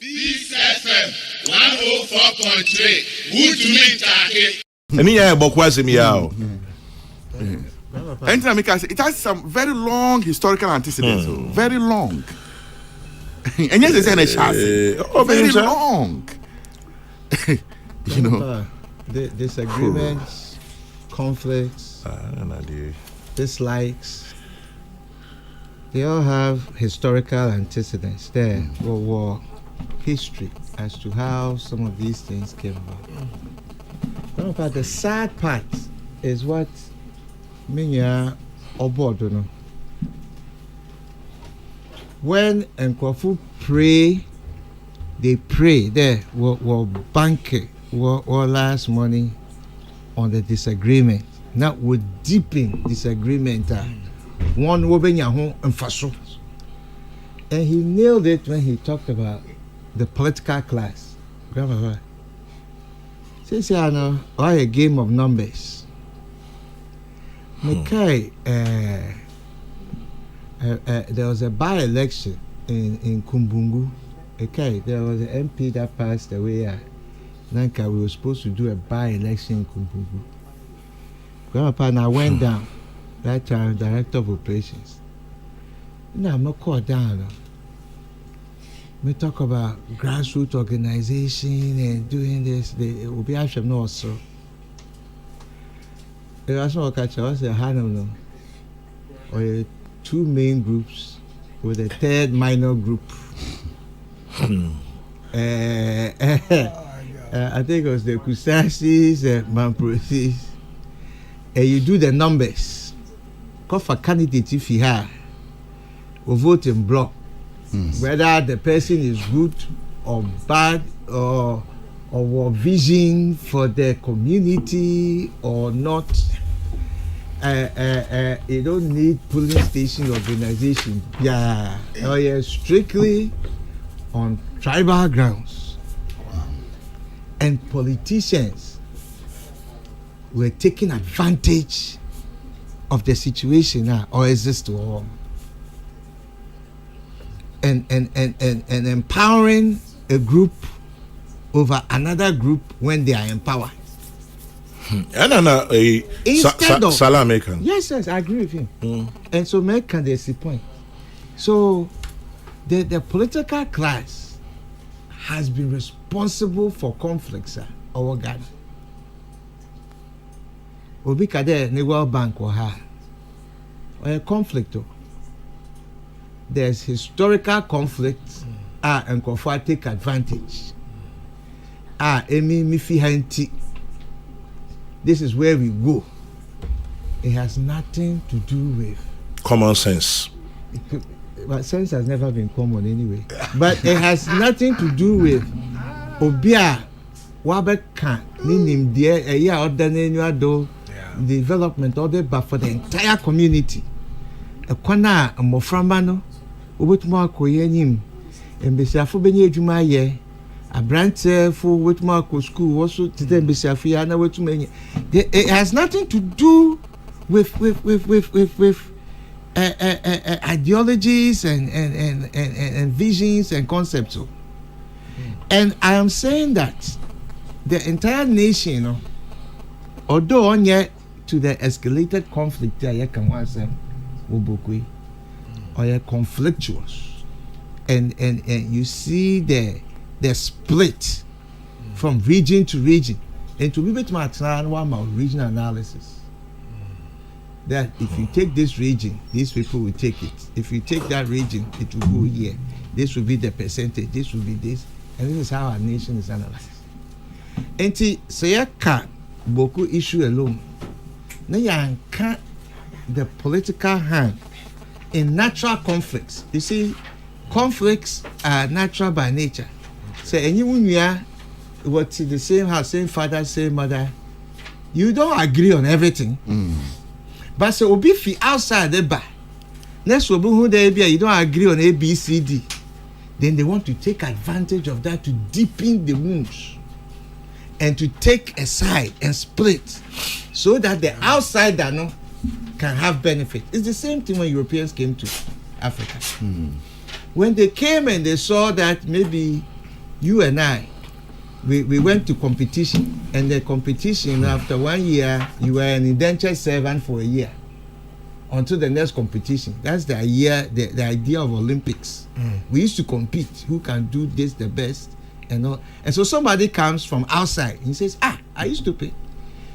Peace FM 104.3. Good to meet you. And here, Bokwazim Yao. And it has some very long historical antecedents. Very long. And yes, it's a chassis. Very long. You know, the disagreements, conflicts, dislikes, they all have historical antecedents there, or history as to how some of these things came about. But the sad part is what Minya Obodo. When Nkwafu pray, they pray there, will bank or last money on the disagreement. Not would deepen disagreement. One woman home and faso. And he nailed it when he talked about the political class. Grandma, say I know all a game of numbers. Okay, there was a by-election in Kumbungu. Okay, there was an MP that passed away. Nanka, we were supposed to do a by-election in Kumbungu. Grandpa, and I went down. That time, director of operations. Now, I'm called down. We talk about grassroots organization and doing this. They will be actually no also. There was no catch. I was a hand or two main groups with a third minor group. I think it was the Kusasis and Mamprosis. And you do the numbers. Call for candidate if you have. Or vote in block. Whether the person is good or bad or vision for the community or not. You don't need police station organization. Yeah, strictly on tribal grounds. And politicians were taking advantage of the situation now, or exist to all. And empowering a group over another group when they are empowered. Instead of Salah Mekan. Yes, I agree with him. And so Mekan, there's the point. So the political class has been responsible for conflicts over Ghana. Obi kade ne World Bank or a conflict. There's historical conflicts and Kofa take advantage. This is where we go. It has nothing to do with common sense. But sense has never been common anyway. But it has nothing to do with Obia Wabeka Ninim dear a year or do development order, but for the entire community. A corner a moframano, with more koyenim, and Bessiafu Benny Jumaye, a branch for with Marco school also to them Bessiafiana with too many. It has nothing to do with ideologies and visions and concepts. And I am saying that the entire nation, although on yet to the escalated conflict there can once Ubukui or conflictuous, and you see the split from region to region, and to be better one regional analysis. That if you take this region, these people will take it. If you take that region, it will go here. This will be the percentage. This will be this, and this is how our nation is analyzed. And say can boku issue alone. Now you can't the political hand in natural conflicts. You see, conflicts are natural by nature. So anyone you are, what's the same house, same father, same mother, you don't agree on everything. But so be fi outside the bar. Next will be who they be, you don't agree on A, B, C, D. Then they want to take advantage of that to deepen the wounds and to take a side and split so that the outsider can have benefit. It's the same thing when Europeans came to Africa. When they came and they saw that maybe you and I, we went to competition, and the competition, after 1 year, you were an indentured servant for a year until the next competition. That's the idea of Olympics. We used to compete, who can do this the best and all. And so somebody comes from outside, he says, are you stupid?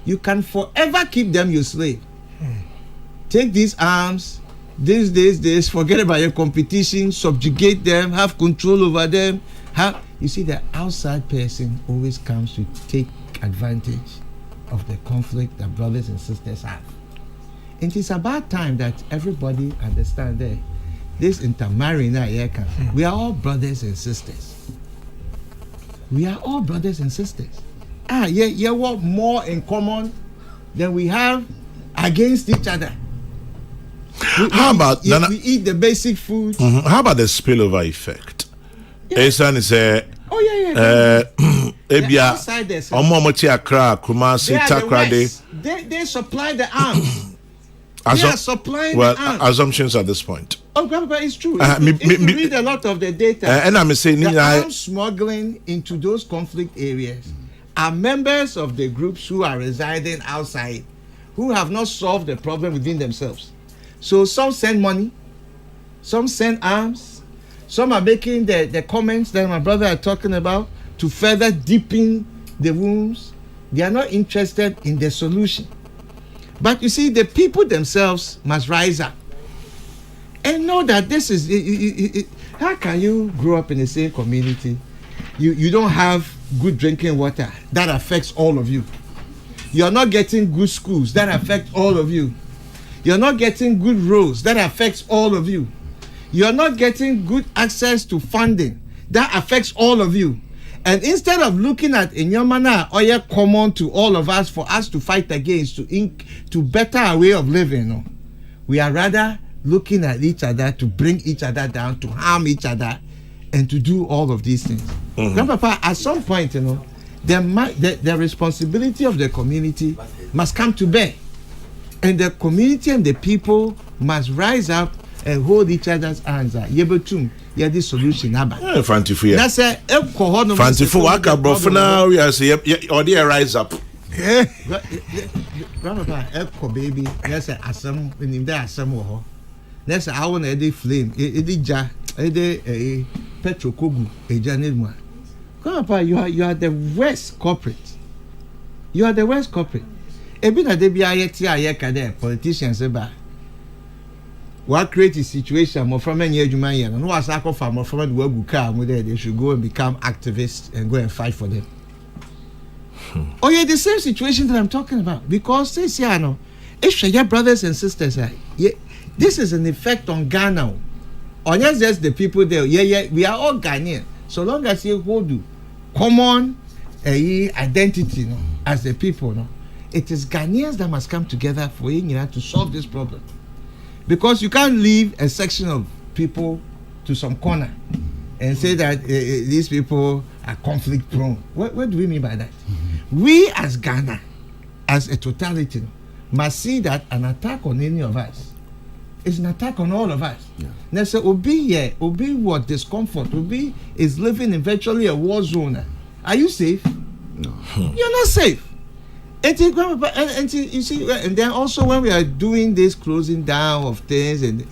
You can forever keep them your slave. Take these arms, this, forget about your competition, subjugate them, have control over them. You see, the outside person always comes to take advantage of the conflict that brothers and sisters have. It is about time that everybody understands that this intermarrying, we are all brothers and sisters. We are all brothers and sisters. What more in common than we have against each other? We eat the basic food. How about the spillover effect? Esan is a they supply the arms. They are supplying the arms. Assumptions at this point. Oh, Grandpa, it's true. If you read a lot of the data, and I'm saying the arms smuggling into those conflict areas are members of the groups who are residing outside, who have not solved the problem within themselves. So some send money, some send arms. Some are making the comments that my brother are talking about to further deepen the wounds. They are not interested in the solution. But you see, the people themselves must rise up and know that this is... how can you grow up in the same community? You don't have good drinking water. That affects all of you. You are not getting good schools. That affects all of you. You are not getting good roads. That affects all of you. You are not getting good access to funding. That affects all of you. And instead of looking at Inyamana or common to all of us for us to fight against, to better our way of living, we are rather looking at each other to bring each other down, to harm each other, and to do all of these things. Grandpapa, at some point, the responsibility of the community must come to bear. And the community and the people must rise up and hold each other's hands. Yebetum, this solution. Fantifu, yeah. That's a Fantifu, waka brofana, we are saying, or they rise up. Grandpa, Epco baby, that's a asam, in there, some that's a hour a day flame, a petrokogu, a janilma. Grandpa, you are the worst culprit. You are the worst culprit. Ebina de bia yeti ayeka there, politicians eba. What create a situation more from any adwuma here no was akọ fa more from the wagu car they should go and become activists and go and fight for them. Oh yeah, the same situation that I'm talking about, because this year no if your brothers and sisters this is an effect on Ghana. Or not just the people there, we are all Ghanaian. So long as you hold common identity as the people, it is Ghanaians that must come together for to solve this problem. Because you can't leave a section of people to some corner and say that these people are conflict prone. What do we mean by that? We as Ghana, as a totality, must see that an attack on any of us is an attack on all of us. Now say Obi what discomfort. Obi is living in virtually a war zone. Are you safe? No. You're not safe. And you see, and then also when we are doing this closing down of things, and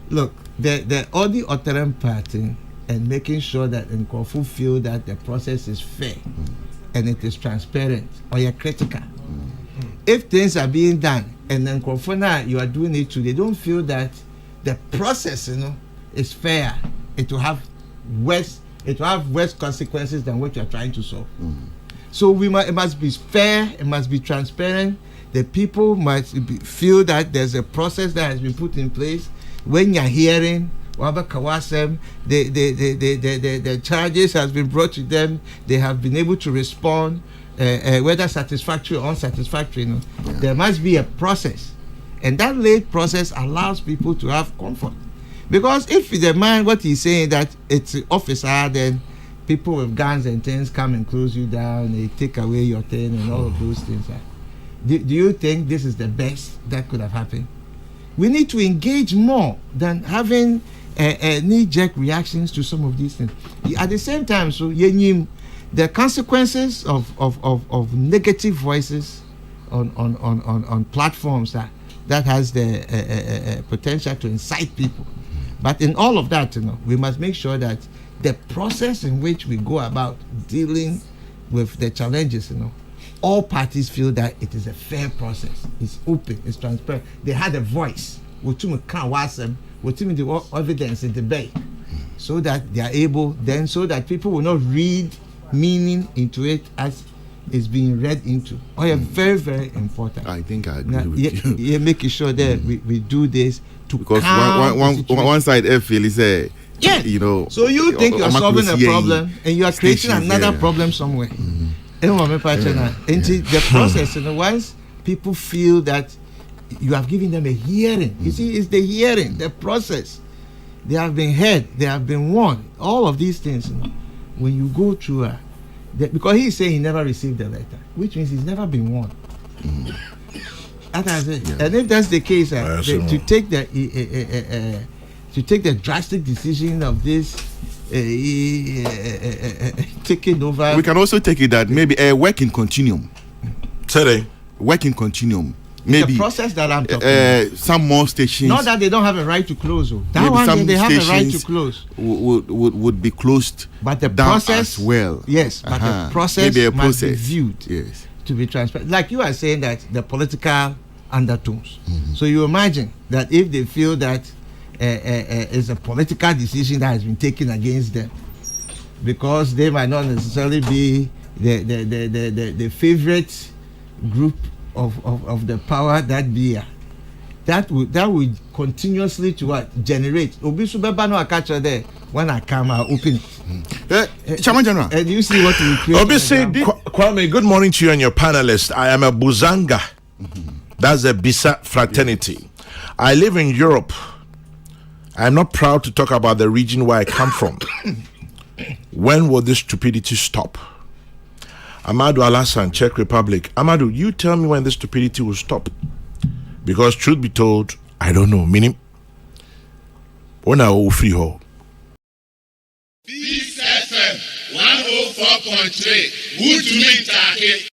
look, the all the Otteran party and making sure that Nkofu feel that the process is fair and it is transparent or you're critical. If things are being done and then Nkofu now you are doing it too, they don't feel that the process, is fair. It will have worse consequences than what you are trying to solve. So it must be fair, it must be transparent. The people must feel that there's a process that has been put in place. When you're hearing the charges has been brought to them, they have been able to respond, whether satisfactory or unsatisfactory. There must be a process, and that late process allows people to have comfort. Because if the man, what he's saying that it's an officer, then people with guns and things come and close you down, they take away your thing and all of those things. Do you think this is the best that could have happened? We need to engage more than having knee-jerk reactions to some of these things. At the same time, so the consequences of negative voices on platforms that has the potential to incite people. But in all of that, we must make sure that the process in which we go about dealing with the challenges, all parties feel that it is a fair process. It's open, it's transparent. They had a voice. We can't watch them. We the evidence in the debate, so that they are able so that people will not read meaning into it as it's being read into. Very, very important. I think I agree with you. Yeah, making sure that we do this to because one side feel is so you think you're solving a problem and you are creating another problem somewhere. The process, once people feel that you have given them a hearing, you see, it's the hearing, the process. They have been heard, they have been warned. All of these things, when you go through, because he's saying he never received the letter, which means he's never been warned. And if that's the case, to take the drastic decision of this taking over. We can also take it that maybe a working continuum. Working continuum. Maybe the process that I'm talking about. Some more stations. Not that they don't have a right to close. That one they have a right to close. Would be closed. But the down process as well. Yes, but the process maybe must be viewed to be transparent. Like you are saying that the political undertones. So you imagine that if they feel that it's a political decision that has been taken against them, because they might not necessarily be the favorite group of the power that be, that would continuously to what generate. Obisubeba no akacha there when I come out open it. Chairman General, and you see what we create. Kwame, good morning to you and your panelists. I am a Buzanga. That's a Bisa fraternity. I live in Europe. I'm not proud to talk about the region where I come from. When will this stupidity stop? Amadou Alassane, Czech Republic. Amadou, you tell me when this stupidity will stop. Because truth be told, I don't know. Meaning, when I will free ho. This FM 104.3. Good to meet you.